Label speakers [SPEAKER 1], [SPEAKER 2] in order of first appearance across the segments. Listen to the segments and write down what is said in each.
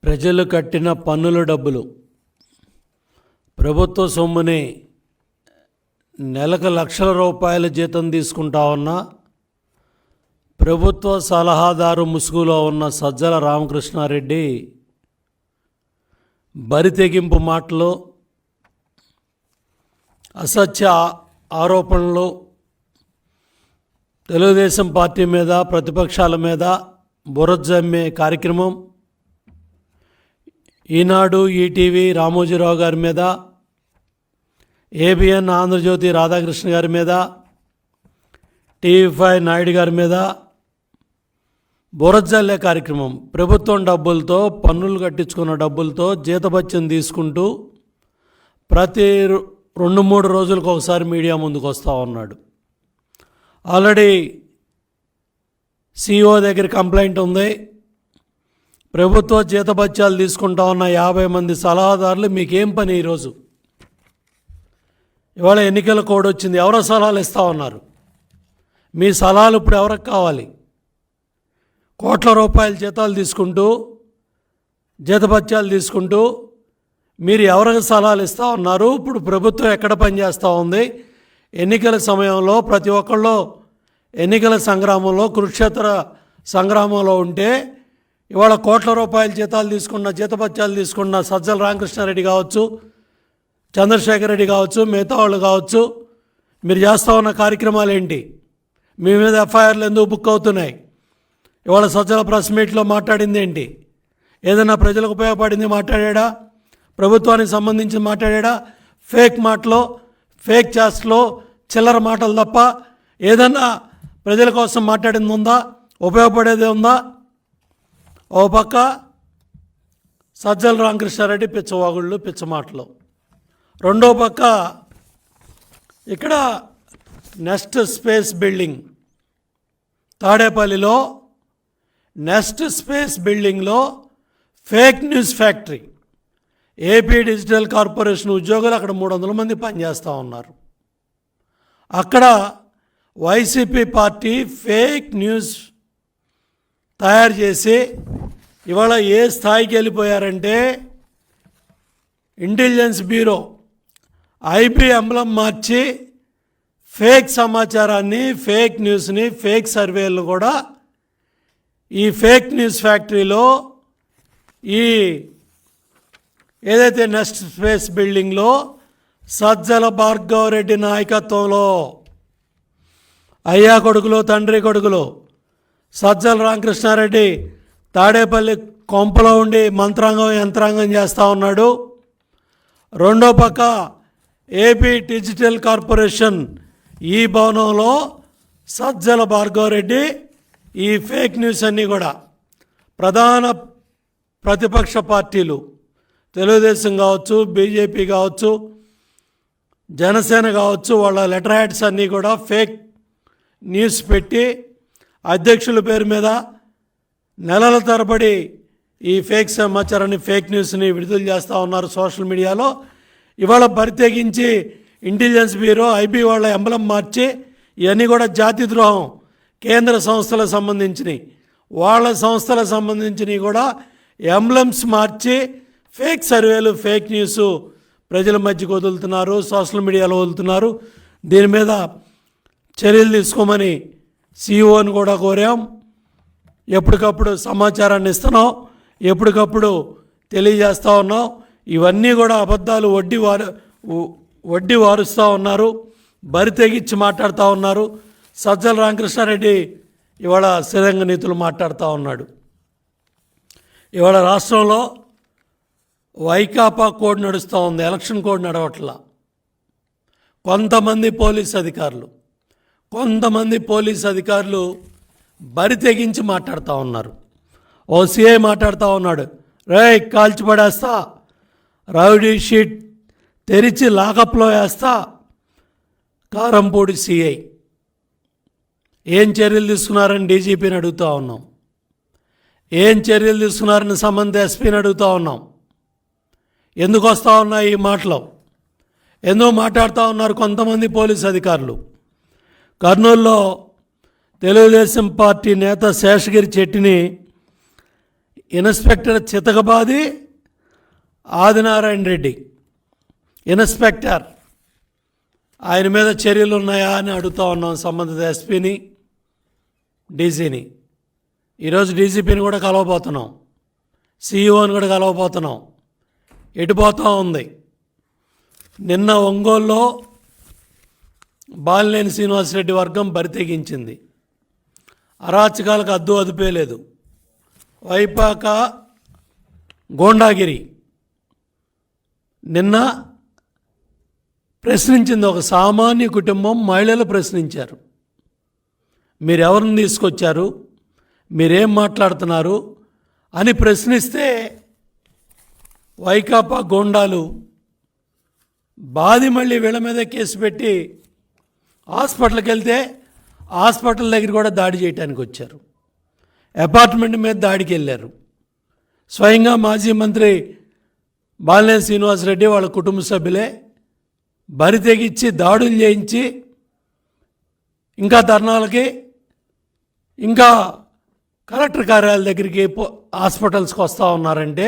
[SPEAKER 1] ప్రజలు కట్టిన పన్నుల డబ్బులు ప్రభుత్వ సొమ్ముని నెలకు లక్షల రూపాయల జీతం తీసుకుంటా ఉన్న ప్రభుత్వ సలహాదారు ముసుగులో ఉన్న సజ్జల రామకృష్ణారెడ్డి బరితెగింపు మాటలు, అసత్య ఆరోపణలు, తెలుగుదేశం పార్టీ మీద, ప్రతిపక్షాల మీద బురజమ్మే కార్యక్రమం, ఈనాడు, ఈటీవీ రామోజీరావు గారి మీద, ఏబిఎన్ ఆంధ్రజ్యోతి రాధాకృష్ణ గారి మీద, టీవీ5 నాయుడు గారి మీద బురజల్లే కార్యక్రమం. ప్రభుత్వం డబ్బులతో, పన్నులు కట్టించుకున్న డబ్బులతో జీతభత్యం తీసుకుంటూ ప్రతి 2-3 రోజులకు ఒకసారి మీడియా ముందుకు వస్తూ ఉన్నాడు. ఆల్రెడీ CEO దగ్గర కంప్లైంట్ ఉంది. ప్రభుత్వ జీతభత్యాలు తీసుకుంటా ఉన్న 50 మంది సలహాదారులు మీకేం పని ఈరోజు? ఇవాళ ఎన్నికల కోడ్ వచ్చింది, ఎవరో సలహాలు ఇస్తూ ఉన్నారు. మీ సలహాలు ఇప్పుడు ఎవరికి కావాలి? కోట్ల రూపాయల జీతాలు తీసుకుంటూ, జీతభత్యాలు తీసుకుంటూ మీరు ఎవరికి సలహాలు ఇస్తూ ఉన్నారు? ఇప్పుడు ప్రభుత్వం ఎక్కడ పనిచేస్తూ ఉంది? ఎన్నికల సమయంలో ప్రతి ఒక్కళ్ళు ఎన్నికల సంగ్రామంలో, కురుక్షేత్ర సంగ్రామంలో ఉంటే ఇవాళ కోట్ల రూపాయల జీతాలు తీసుకున్న, జీతభత్యాలు తీసుకున్న సజ్జల రామకృష్ణారెడ్డి కావచ్చు, చంద్రశేఖర్ రెడ్డి కావచ్చు, మిగతా వాళ్ళు కావచ్చు, మీరు చేస్తూ ఉన్న కార్యక్రమాలు ఏంటి? మీ మీద ఎఫ్ఐఆర్లు ఎందుకు బుక్ అవుతున్నాయి? ఇవాళ సజ్జల ప్రెస్ మీట్లో మాట్లాడింది ఏంటి? ఏదైనా ప్రజలకు ఉపయోగపడింది మాట్లాడా? ప్రభుత్వానికి సంబంధించి మాట్లాడా? ఫేక్ మాటలు, ఫేక్ చేష్టలు, చిల్లర మాటలు తప్ప ఏదన్నా ప్రజల కోసం మాట్లాడింది ఉందా? ఉపయోగపడేది ఉందా? ఓ పక్క సజ్జల రామకృష్ణారెడ్డి పిచ్చవాగుళ్ళు, పిచ్చ మాటలు, రెండో పక్క ఇక్కడ నెక్స్ట్ స్పేస్ బిల్డింగ్ తాడేపల్లిలో, నెక్స్ట్ స్పేస్ బిల్డింగ్లో fake news factory. AP digital corporation ఉద్యోగులు అక్కడ 300 మంది పనిచేస్తూ ఉన్నారు. అక్కడ వైసీపీ పార్టీ ఫేక్ న్యూస్ తయారు చేసి ఇవాళ ఏ స్థాయికి వెళ్ళిపోయారంటే, ఇంటెలిజెన్స్ బ్యూరో ఐబీ ఎంబ్లం మార్చి ఫేక్ సమాచారాన్ని, ఫేక్ న్యూస్ని, ఫేక్ సర్వేలను కూడా ఈ ఫేక్ న్యూస్ ఫ్యాక్టరీలో, ఈ ఏదైతే నెక్స్ట్ స్పేస్ బిల్డింగ్లో సజ్జల భార్గవరెడ్డి నాయకత్వంలో అయ్యా కొడుకులు, తండ్రి కొడుకులు, సజ్జల రామకృష్ణారెడ్డి తాడేపల్లి కొంపలో ఉండి మంత్రాంగం, యంత్రాంగం చేస్తూ ఉన్నాడు. రెండో పక్క ఏపీ డిజిటల్ కార్పొరేషన్ ఈ భవనంలో సజ్జల భార్గవరెడ్డి ఈ ఫేక్ న్యూస్ అన్నీ కూడా ప్రధాన ప్రతిపక్ష పార్టీలు, తెలుగుదేశం కావచ్చు, బీజేపీ కావచ్చు, జనసేన కావచ్చు, వాళ్ళ లెటర్ హెడ్స్ అన్నీ కూడా ఫేక్ న్యూస్ పెట్టి అధ్యక్షుల పేరు మీద నెలల తరబడి ఈ ఫేక్ సమాచారాన్ని, ఫేక్ న్యూస్ని విడుదల చేస్తూ ఉన్నారు సోషల్ మీడియాలో. ఇవాళ బరితెగించి ఇంటెలిజెన్స్ బ్యూరో, ఐబీ వాళ్ళ ఎంబలం మార్చి ఇవన్నీ కూడా జాతి ద్రోహం, కేంద్ర సంస్థలకు సంబంధించినవి, వాళ్ళ సంస్థలకు సంబంధించినవి కూడా ఎంబ్లమ్స్ మార్చి ఫేక్ సర్వేలు, ఫేక్ న్యూస్ ప్రజల మధ్యకు వదులుతున్నారు, సోషల్ మీడియాలో వదులుతున్నారు. దీని మీద చర్యలు తీసుకోమని CEOని కూడా కోరాం. ఎప్పటికప్పుడు సమాచారాన్ని ఇస్తున్నాం, ఎప్పటికప్పుడు తెలియజేస్తూ ఉన్నాం. ఇవన్నీ కూడా అబద్ధాలు వడ్డీ వారుస్తూ ఉన్నారు, బరి తెగించి మాట్లాడుతూ ఉన్నారు. సజ్జల రామకృష్ణారెడ్డి ఇవాళ స్థిరంగా నీతులు మాట్లాడుతూ ఉన్నాడు. ఇవాళ రాష్ట్రంలో వైకాపా కోడ్ నడుస్తూ ఉంది, ఎలక్షన్ కోడ్ నడవట్లా. కొంతమంది పోలీస్ అధికారులు బరి తెగించి మాట్లాడుతూ ఉన్నారు. ఓ సిఐ మాట్లాడుతూ ఉన్నాడు, రేయ్ కాల్చి పడేస్తా, రౌడీ షీట్ తెరిచి లాకప్లో వేస్తా. కారంపూడి సిఐ ఏం చర్యలు తీసుకున్నారని డీజీపీని అడుగుతూ ఉన్నాం. ఏం చర్యలు తీసుకున్నారని సంబంధిత ఎస్పీని అడుగుతూ ఉన్నాం. ఎందుకు వస్తూ ఉన్నాయి ఈ మాటలు? ఎందుకు మాట్లాడుతూ ఉన్నారు కొంతమంది పోలీసు అధికారులు? కర్నూలులో తెలుగుదేశం పార్టీ నేత శేషగిరి చెట్టిని ఇన్స్పెక్టర్ చితకబాది ఆదినారాయణ రెడ్డి ఇన్స్పెక్టర్, ఆయన మీద చర్యలు ఉన్నాయా అని అడుగుతూ ఉన్నాం సంబంధిత ఎస్పీని, డీసీని. ఈరోజు డీజీపీని కూడా కలవబోతున్నాం, సీఈఓని కూడా కలవబోతున్నాం. ఎటుపోతూ ఉంది. నిన్న ఒంగోలులో బాలినేని శ్రీనివాసరెడ్డి వర్గం బరితెగించింది. అరాచకాలకు అద్దు అదుపేలేదు. వైపాక గోండాగిరి నిన్న ప్రశ్నించింది. ఒక సామాన్య కుటుంబం మహిళలు ప్రశ్నించారు, మీరెవరిని తీసుకొచ్చారు, మీరేం మాట్లాడుతున్నారు అని ప్రశ్నిస్తే వైకాపా గోండాలు బాది మళ్ళీ వీళ్ళ మీద కేసు పెట్టి హాస్పిటల్కి వెళ్తే హాస్పిటల్ దగ్గర కూడా దాడి చేయడానికి వచ్చారు. అపార్ట్మెంట్ మీద దాడికి వెళ్ళారు. స్వయంగా మాజీ మంత్రి బాలినేని శ్రీనివాసరెడ్డి వాళ్ళ కుటుంబ సభ్యులే బరి తెగించి దాడులు చేయించి ఇంకా ధర్నాలకి ఇంకా కలెక్టర్ కార్యాలయం దగ్గరికి హాస్పిటల్స్కి వస్తూ ఉన్నారంటే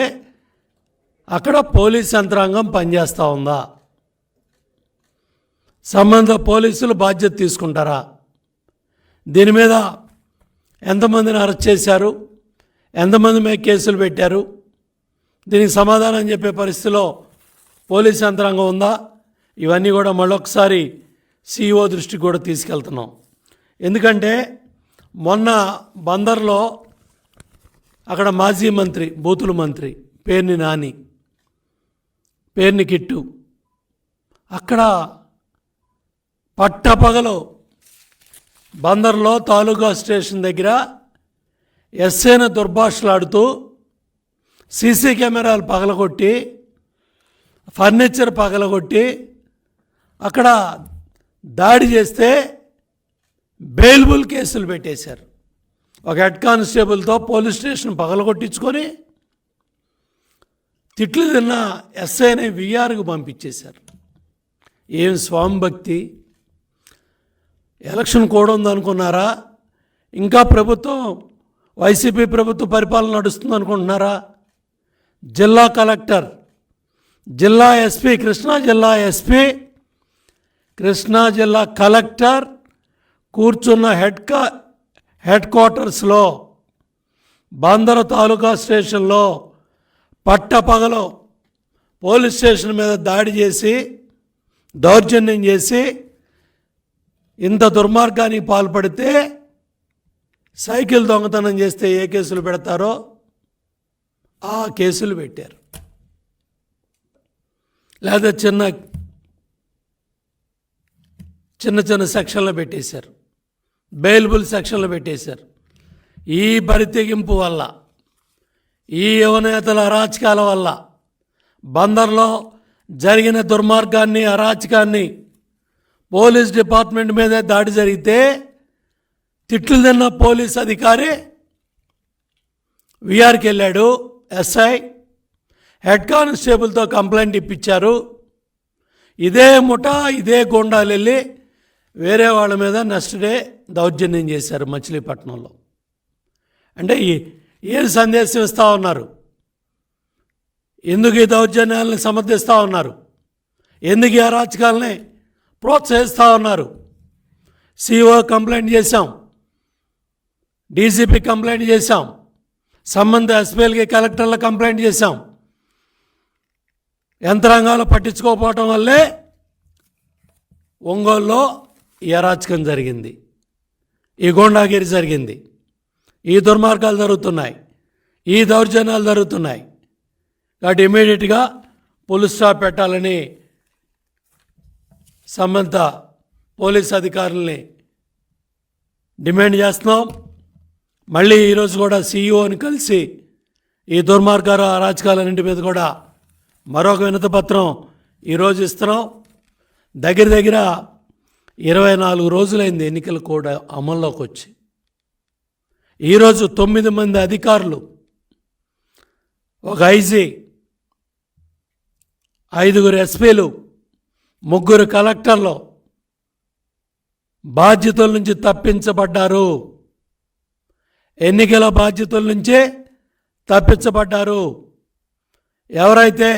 [SPEAKER 1] అక్కడ పోలీస్ యంత్రాంగం పనిచేస్తూ ఉందా? సంబంధిత పోలీసులు బాధ్యత తీసుకుంటారా? దీని మీద ఎంతమందిని అరెస్ట్ చేశారు, ఎంతమంది మీద కేసులు పెట్టారు, దీనికి సమాధానం చెప్పే పరిస్థితిలో పోలీస్ యంత్రాంగం ఉందా? ఇవన్నీ కూడా మళ్ళొకసారి సీఈఓ దృష్టికి కూడా తీసుకెళ్తున్నాం. ఎందుకంటే మొన్న బందర్లో అక్కడ మాజీ మంత్రి, బూతుల మంత్రి పేర్ని నాని, పేర్ని కిట్టు, అక్కడ పట్టపగలు బందర్లో తాలూకా స్టేషన్ దగ్గర ఎస్ఐను దుర్భాషలాడుతూ సీసీ కెమెరాలు పగలగొట్టి ఫర్నిచర్ పగలగొట్టి అక్కడ దాడి చేస్తే బెయిలబుల్ కేసులు పెట్టేశారు. ఒక హెడ్ కానిస్టేబుల్తో పోలీస్ స్టేషన్ పగలగొట్టించుకొని తిట్లు తిన్న ఎస్ఐని విఆర్కు పంపించేశారు. ఏం స్వామి భక్తి! ఎలక్షన్ కూడా ఉందనుకున్నారా? ఇంకా ప్రభుత్వం వైసీపీ ప్రభుత్వ పరిపాలన నడుస్తుంది అనుకుంటున్నారా? జిల్లా కలెక్టర్, జిల్లా ఎస్పీ, కృష్ణా జిల్లా ఎస్పీ, కృష్ణా జిల్లా కలెక్టర్ కూర్చున్న హెడ్ క్వార్టర్స్లో బందరు తాలూకా స్టేషన్లో పట్టపగలు పోలీస్ స్టేషన్ మీద దాడి చేసి దౌర్జన్యం చేసి ఇంత దుర్మార్గానికి పాల్పడితే సైకిల్ దొంగతనం చేస్తే ఏ కేసులు పెడతారో ఆ కేసులు పెట్టారు. లేదా చిన్న చిన్న సెక్షన్లు పెట్టేశారు, బెయిలబుల్ సెక్షన్లు పెట్టేశారు. ఈ బరితెగింపు వల్ల, ఈ యువనేతల అరాచకాల వల్ల బందర్లో జరిగిన దుర్మార్గాన్ని, అరాచకాన్ని, పోలీస్ డిపార్ట్మెంట్ మీదే దాడి జరిగితే తిట్లు తిన్న పోలీస్ అధికారి విఆర్కి వెళ్ళాడు. ఎస్ఐ హెడ్ కానిస్టేబుల్తో కంప్లైంట్ ఇప్పించారు. ఇదే ముఠా, ఇదే గోండాలు వెళ్ళి వేరే వాళ్ళ మీద నెక్స్ట్ డే దౌర్జన్యం చేశారు మచిలీపట్నంలో. అంటే ఏం సందేశం ఇస్తూ ఉన్నారు? ఎందుకు ఈ దౌర్జన్యాలను సమర్థిస్తూ ఉన్నారు? ఎందుకు ఈ అరాచకాలని ప్రోత్సహిస్తూ ఉన్నారు? సిఓ కంప్లైంట్ చేశాం, డీసీపీ కంప్లైంట్ చేశాం, సంబంధిత ఎస్పీలకి, కలెక్టర్లకు కంప్లైంట్ చేశాం. యంత్రాంగాలు పట్టించుకోకపోవటం వల్లే ఒంగోలులో ఈ అరాచకం జరిగింది, ఈ గోండాగిరి జరిగింది, ఈ దుర్మార్గాలు జరుగుతున్నాయి, ఈ దౌర్జన్యాలు జరుగుతున్నాయి. కాబట్టి ఇమీడియట్గా పోలీస్ స్టాప్ పెట్టాలని సంబంధిత పోలీస్ అధికారుల్ని డిమాండ్ చేస్తున్నాం. మళ్ళీ ఈరోజు కూడా సీఈఓని కలిసి ఈ దుర్మార్గాల అరాచకాలన్నింటి మీద కూడా మరొక వినతిపత్రం ఈరోజు ఇస్తున్నాం. దగ్గర 24 రోజులైంది ఎన్నికల కోడ్ అమల్లోకి వచ్చి. ఈరోజు 9 మంది అధికారులు, ఒక ఐజీ, 5 ఎస్పీలు, 3 కలెక్టర్లు బాధ్యతల నుంచి తప్పించబడ్డారు. ఎన్నికల బాధ్యతల నుంచే తప్పించబడ్డారు. ఎవరైతే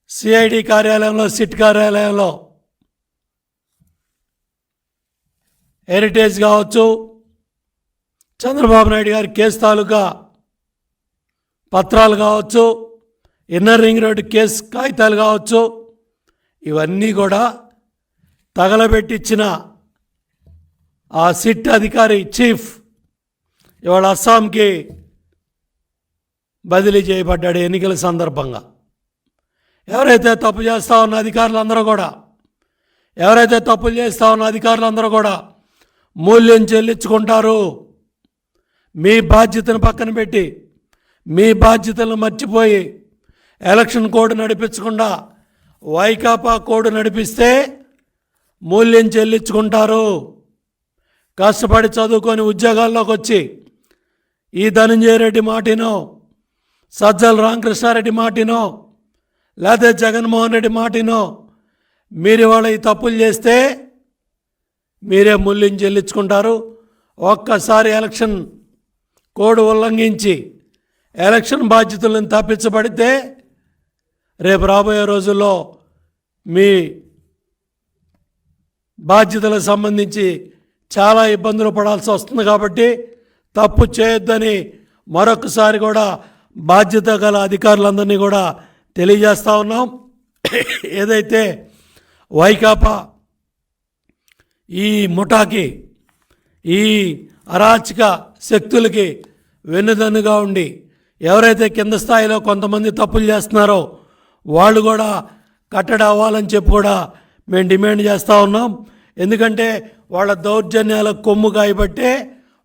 [SPEAKER 1] సిఐడి కార్యాలయంలో, సిట్ కార్యాలయంలో హెరిటేజ్ కావచ్చు, చంద్రబాబు నాయుడు గారి కేసు తాలూకా పత్రాలు కావచ్చు, ఇన్నర్ రింగ్ రోడ్డు కేసు కాగితాలు కావచ్చు, ఇవన్నీ కూడా తగలబెట్టించిన ఆ సిట్ అధికారి చీఫ్ ఇవాళ అస్సాంకి బదిలీ చేయబడ్డాడు ఎన్నికల సందర్భంగా. ఎవరైతే తప్పు చేస్తూ ఉన్న అధికారులందరూ కూడా, ఎవరైతే తప్పులు చేస్తూ ఉన్న అధికారులందరూ కూడా మూల్యం చెల్లించుకుంటారు. మీ బాధ్యతను పక్కన పెట్టి, మీ బాధ్యతలను మర్చిపోయి ఎలక్షన్ కోడ్ నడిపించకుండా వైకాపా కోడ్ నడిపిస్తే మూల్యం చెల్లించుకుంటారు. కష్టపడి చదువుకొని ఉద్యోగాల్లోకి వచ్చి ఈ ధనంజయ రెడ్డి మాటినో, సజ్జల రామకృష్ణారెడ్డి మాటినో, లేకపోతే జగన్మోహన్ రెడ్డి మాటినో మీరు ఇవాళ ఈ తప్పులు చేస్తే మీరే మూల్యం చెల్లించుకుంటారు. ఒక్కసారి ఎలక్షన్ కోడ్ ఉల్లంఘించి ఎలక్షన్ బాధ్యతలను తప్పించబడితే రేపు రాబోయే రోజుల్లో మీ బాధ్యతలకు సంబంధించి చాలా ఇబ్బందులు పడాల్సి వస్తుంది. కాబట్టి తప్పు చేయొద్దని మరొకసారి కూడా బాధ్యత గల అధికారులందరినీ కూడా తెలియజేస్తూ ఉన్నాం. ఏదైతే వైకాపా ఈ ముఠాకి, ఈ అరాచక శక్తులకి వెన్నుదన్నుగా ఉండి ఎవరైతే కింద స్థాయిలో కొంతమంది తప్పులు చేస్తున్నారో వాళ్ళు కూడా కట్టడి అవ్వాలని చెప్పి కూడా మేము డిమాండ్ చేస్తూ ఉన్నాం. ఎందుకంటే వాళ్ళ దౌర్జన్యాల కొమ్ము కాయబట్టే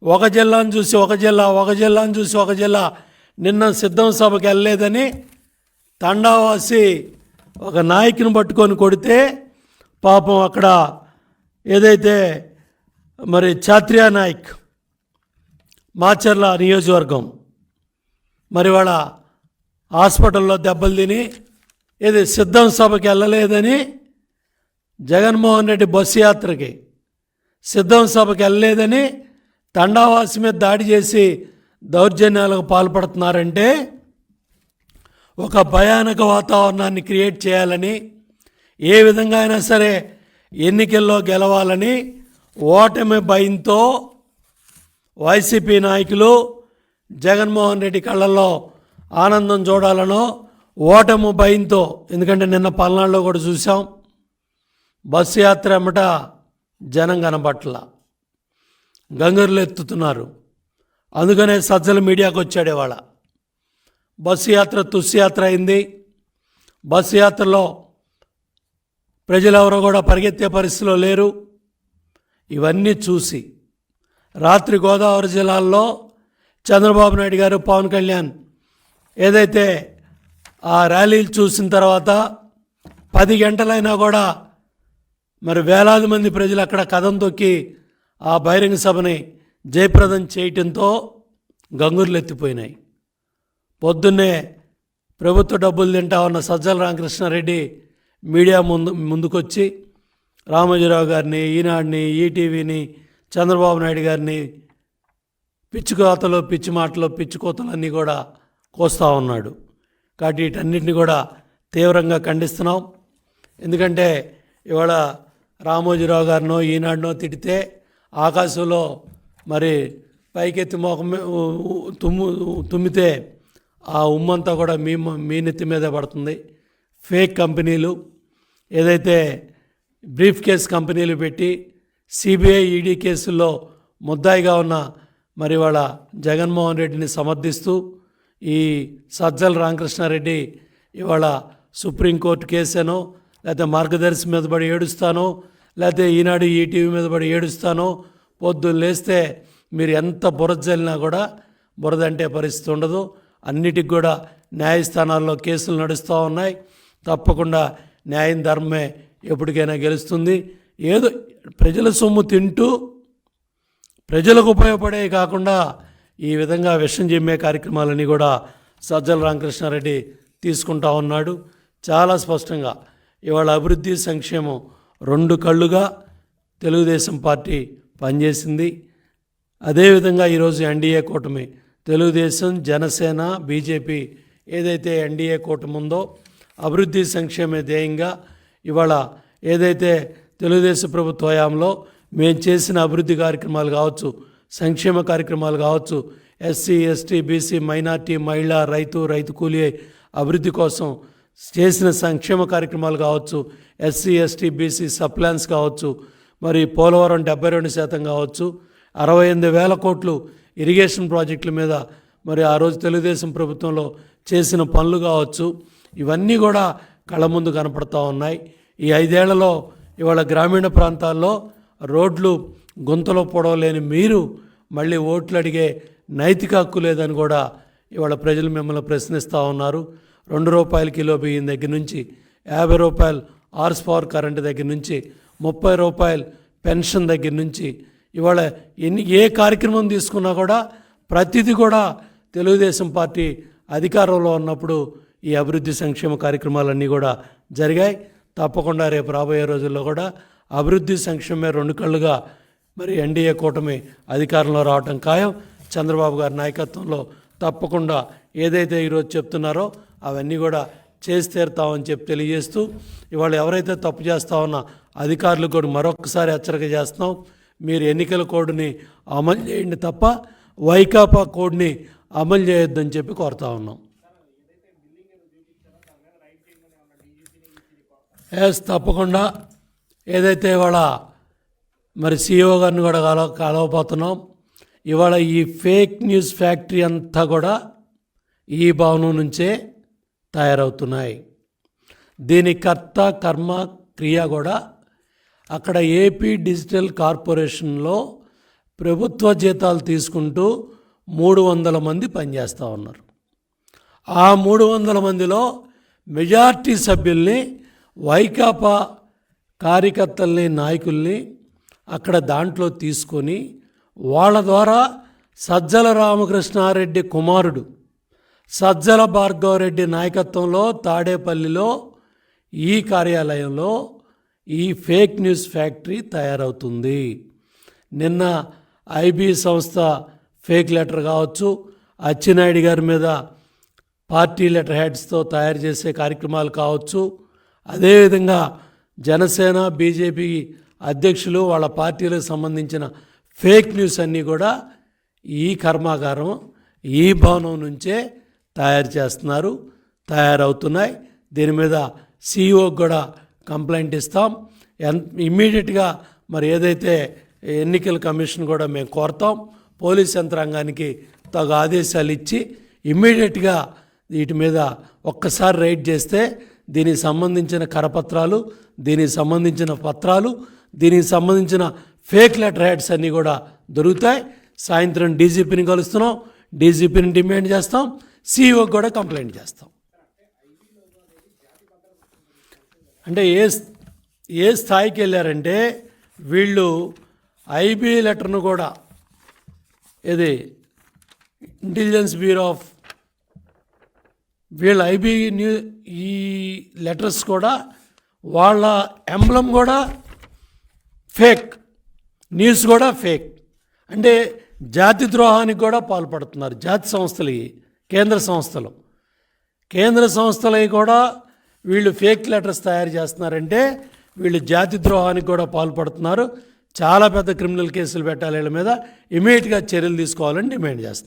[SPEAKER 1] ఒక జిల్లాను చూసి ఒక జిల్లా, ఒక జిల్లాను చూసి ఒక జిల్లా నిన్న సిద్ధం సభకి వెళ్ళలేదని తండావాసి ఒక నాయకుని పట్టుకొని కొడితే పాపం అక్కడ ఏదైతే మరి ఛాత్రియా నాయక్ మాచర్ల నియోజకవర్గం మరి వాళ్ళ హాస్పిటల్లో దెబ్బలు తిని ఏది సిద్ధం సభకి వెళ్ళలేదని జగన్మోహన్ రెడ్డి బస్సు యాత్రకి సిద్ధం సభకి వెళ్ళలేదని తండావాసి మీద దాడి చేసి దౌర్జన్యాలకు పాల్పడుతున్నారంటే ఒక భయానక వాతావరణాన్ని క్రియేట్ చేయాలని, ఏ విధంగా అయినా సరే ఎన్నికల్లో గెలవాలని ఓటమి భయంతో వైసీపీ నాయకులు జగన్మోహన్ రెడ్డి కళ్ళల్లో ఆనందం చూడాలనో ఓటమి భయంతో, ఎందుకంటే నిన్న పల్నాడులో కూడా చూసాం బస్సు యాత్ర ఎమ్మట జనం కనబట్ల గంగరులు ఎత్తుతున్నారు. అందుకనే సజ్జల మీడియాకు వచ్చాడు ఇవాళ. బస్సు యాత్ర తుస్సు యాత్ర అయింది. బస్సు యాత్రలో ప్రజలెవరో కూడా పరిగెత్తే పరిస్థితిలో లేరు. ఇవన్నీ చూసి రాత్రి గోదావరి జిల్లాల్లో చంద్రబాబు నాయుడు గారు, పవన్ కళ్యాణ్ ఏదైతే ఆ ర్యాలీలు చూసిన తర్వాత 10 గంటలైనా కూడా మరి వేలాది మంది ప్రజలు అక్కడ కదం తొక్కి ఆ బహిరంగ సభని జయప్రదం చేయటంతో గంగుర్లు ఎత్తిపోయినాయి. పొద్దున్నే ప్రభుత్వ డబ్బులు తింటా ఉన్న సజ్జల రామకృష్ణారెడ్డి మీడియా ముందుకొచ్చి రామోజీరావు గారిని, ఈనాడిని, ఈటీవీని, చంద్రబాబు నాయుడు గారిని పిచ్చి కోతలు, పిచ్చి మాటలు, పిచ్చి కోతలన్నీ కూడా కోస్తూ ఉన్నాడు. కాబట్టి వీటన్నిటిని కూడా తీవ్రంగా ఖండిస్తున్నాం. ఎందుకంటే ఇవాళ రామోజీరావు గారినో ఈనాడునో తిడితే ఆకాశంలో మరి పైకెత్తి మోకం తుమ్మితే ఆ ఉమ్మంతా కూడా మీ నెత్తి మీదే పడుతుంది. ఫేక్ కంపెనీలు ఏదైతే బ్రీఫ్ కేస్ కంపెనీలు పెట్టి సిబిఐ, ఈడీ కేసుల్లో ముద్దాయిగా ఉన్న మరి వాళ్ళ జగన్మోహన్ రెడ్డిని సమర్థిస్తూ ఈ సజ్జల రామకృష్ణారెడ్డి ఇవాళ సుప్రీంకోర్టు కేసేనో, లేకపోతే మార్గదర్శి మీద పడి ఏడుస్తానో, లేకపోతే ఈనాడు ఈటీవీ మీద పడి ఏడుస్తానో, పొద్దున్న లేస్తే మీరు ఎంత బురద జల్లినా కూడా బురద అంటే పరిస్థితి ఉండదు. అన్నిటికి కూడా న్యాయస్థానాల్లో కేసులు నడుస్తూ ఉన్నాయి. తప్పకుండా న్యాయం, ధర్మమే ఎప్పటికైనా గెలుస్తుంది. ఏదో ప్రజల సొమ్ము తింటూ ప్రజలకు ఉపయోగపడే కాకుండా ఈ విధంగా విషం చిమ్మే కార్యక్రమాలన్నీ కూడా సజ్జల రామకృష్ణారెడ్డి తీసుకుంటా ఉన్నాడు. చాలా స్పష్టంగా ఇవాళ అభివృద్ధి, సంక్షేమం 2 కళ్ళుగా తెలుగుదేశం పార్టీ పనిచేసింది. అదేవిధంగా ఈరోజు ఎన్డీఏ కూటమి తెలుగుదేశం, జనసేన, బీజేపీ ఏదైతే ఎన్డీఏ కూటమి ఉందో అభివృద్ధి సంక్షేమ ధ్యేయంగా ఇవాళ ఏదైతే తెలుగుదేశం ప్రభుత్వ హయాంలో మేము చేసిన అభివృద్ధి కార్యక్రమాలు కావచ్చు, సంక్షేమ కార్యక్రమాలు కావచ్చు, ఎస్సీ, ఎస్టీ, బీసీ, మైనార్టీ, మహిళ, రైతు కూలీ అభివృద్ధి కోసం చేసిన సంక్షేమ కార్యక్రమాలు కావచ్చు, ఎస్సీ, ఎస్టీ, బీసీ సప్లాన్స్ కావచ్చు, మరి పోలవరం 72% కావచ్చు, 68,000 కోట్లు ఇరిగేషన్ ప్రాజెక్టుల మీద మరి ఆ రోజు తెలుగుదేశం ప్రభుత్వంలో చేసిన పనులు కావచ్చు, ఇవన్నీ కూడా కళ్ళ ముందు కనపడతా ఉన్నాయి. ఈ 5 ఏళ్లలో ఇవాళ గ్రామీణ ప్రాంతాల్లో రోడ్లు గుంతలో పొడవలేని మీరు మళ్ళీ ఓట్లు అడిగే నైతిక హక్కు లేదని కూడా ఇవాళ ప్రజలు మిమ్మల్ని ప్రశ్నిస్తూ ఉన్నారు. ₹2 కిలో బియ్యం దగ్గర నుంచి, ₹50 హార్స్ పవర్ కరెంటు దగ్గర నుంచి, ₹30 పెన్షన్ దగ్గర నుంచి ఇవాళ ఏ కార్యక్రమం తీసుకున్నా కూడా ప్రతిదీ కూడా తెలుగుదేశం పార్టీ అధికారంలో ఉన్నప్పుడు ఈ అభివృద్ధి సంక్షేమ కార్యక్రమాలన్నీ కూడా జరిగాయి. తప్పకుండా రేపు రాబోయే రోజుల్లో కూడా అభివృద్ధి సంక్షేమమే 2 కళ్ళుగా మరి ఎన్డీఏ కూటమి అధికారంలో రావటం ఖాయం. చంద్రబాబు గారి నాయకత్వంలో తప్పకుండా ఏదైతే ఈరోజు చెప్తున్నారో అవన్నీ కూడా చేసి తీరుతామని చెప్పి తెలియజేస్తూ ఇవాళ ఎవరైతే తప్పు చేస్తా ఉన్నా అధికారులు కూడా మరొకసారి హెచ్చరిక చేస్తున్నాం. మీరు ఎన్నికల కోడ్ని అమలు చేయండి తప్ప వైకాపా కోడ్ని అమలు చేయొద్దని చెప్పి కోరుతా ఉన్నాం. తప్పకుండా ఏదైతే ఇవాళ మరి సిఇఓ గారిని కూడా కలవబోతున్నాం. ఇవాళ ఈ ఫేక్ న్యూస్ ఫ్యాక్టరీ అంతా కూడా ఈ భవనం నుంచే తయారవుతున్నాయి. దీని కర్త కర్మ క్రియ కూడా అక్కడ ఏపీ డిజిటల్ కార్పొరేషన్లో ప్రభుత్వ జీతాలు తీసుకుంటూ 300 మంది పనిచేస్తూ ఉన్నారు. ఆ 300 మందిలో మెజార్టీ సభ్యుల్ని వైకాపా కార్యకర్తల్ని, నాయకుల్ని అక్కడ దాంట్లో తీసుకొని వాళ్ళ ద్వారా సజ్జల రామకృష్ణారెడ్డి కుమారుడు సజ్జల భార్గవరెడ్డి నాయకత్వంలో తాడేపల్లిలో ఈ కార్యాలయంలో ఈ ఫేక్ న్యూస్ ఫ్యాక్టరీ తయారవుతుంది. నిన్న ఐబీ సంస్థ ఫేక్ లెటర్ కావచ్చు, అచ్చెన్నాయుడు గారి మీద పార్టీ లెటర్ హెడ్స్తో తయారు చేసే కార్యక్రమాలు కావచ్చు, అదేవిధంగా జనసేన, బీజేపీ అధ్యక్షులు వాళ్ళ పార్టీలకు సంబంధించిన ఫేక్ న్యూస్ అన్నీ కూడా ఈ కర్మాగారం, ఈ భవనం నుంచే తయారు చేస్తున్నారు, తయారవుతున్నాయి. దీని మీద సిఇఓకి కూడా కంప్లైంట్ ఇస్తాం. ఇమ్మీడియట్గా మరి ఏదైతే ఎన్నికల కమిషన్ కూడా మేము కోరుతాం, పోలీస్ యంత్రాంగానికి తగు ఆదేశాలు ఇచ్చి ఇమ్మీడియట్గా వీటి మీద ఒక్కసారి రైడ్ చేస్తే దీనికి సంబంధించిన కరపత్రాలు, దీనికి సంబంధించిన పత్రాలు, దీనికి సంబంధించిన ఫేక్ లెటర్ హెడ్స్ అన్నీ కూడా దొరుకుతాయి. సాయంత్రం డీజీపీని కలుస్తున్నాం, డీజీపీని డిమాండ్ చేస్తాం, సిఇఓకి కూడా కంప్లైంట్ చేస్తాం. అంటే ఏ స్థాయికి వెళ్ళారంటే వీళ్ళు ఐబీ లెటర్ను కూడా ఇది ఇంటెలిజెన్స్ బ్యూరో ఆఫ్ వీళ్ళ ఐబీ ఈ లెటర్స్ కూడా వాళ్ళ ఎంబ్లం కూడా ఫేక్, న్యూస్ కూడా ఫేక్. అంటే జాతి ద్రోహానికి కూడా పాల్పడుతున్నారు. జాతి సంస్థలు, కేంద్ర సంస్థలవి కూడా వీళ్ళు ఫేక్ లెటర్స్ తయారు చేస్తున్నారంటే వీళ్ళు జాతి ద్రోహానికి కూడా పాల్పడుతున్నారు. చాలా పెద్ద క్రిమినల్ కేసులు పెట్టాలి వీళ్ళ మీద, ఇమీడియట్గా చర్యలు తీసుకోవాలని డిమాండ్ చేస్తున్నారు.